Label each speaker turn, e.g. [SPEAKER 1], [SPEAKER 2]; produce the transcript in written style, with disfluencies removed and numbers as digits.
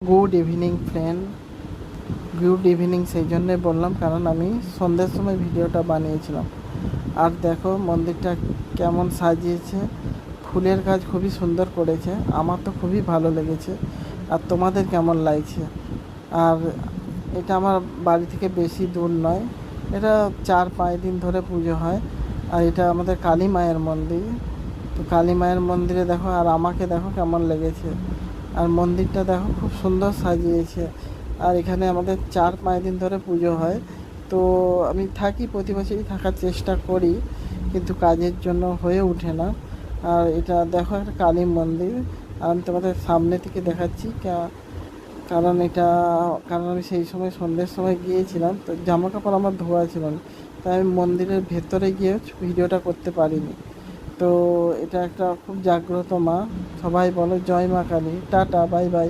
[SPEAKER 1] Good evening friend, good evening সেই জন্যই বললাম কারণ আমি সন্ধ্যের সময় ভিডিওটা বানিয়েছিলাম। আর দেখো মন্দিরটা কেমন সাজিয়েছে, ফুলের কাজ খুবই সুন্দর করেছে, আমার তো খুবই ভালো লেগেছে। আর তোমাদের কেমন লাগছে? আর এটা আমার বাড়ি থেকে বেশি দূর নয়, এটা 4-5 দিন ধরে পুজো হয়। আর এটা আমাদের কালী মায়ের মন্দির। তো কালী মায়ের মন্দিরে দেখো, আর আমাকে দেখো কেমন লেগেছে। আর মন্দিরটা দেখো খুব সুন্দর সাজিয়েছে। আর এখানে আমাদের 4-5 দিন ধরে পুজো হয়। তো আমি থাকি, প্রতি বছরই থাকার চেষ্টা করি, কিন্তু কাজের জন্য হয়ে ওঠে না। আর এটা দেখো একটা কালী মন্দির। আর আমি তোমাদের সামনে থেকে দেখাচ্ছি কারণ কারণ আমি সেই সময় সন্ধ্যের সময় গিয়েছিলাম, তো জামা কাপড় আমার ধোয়া ছিল না, তাই আমি মন্দিরের ভেতরে গিয়ে ভিডিওটা করতে পারিনি। তো এটা একটা খুব জাগ্রত মা। সবাই বলো জয় মা কালী। Tata, bye bye.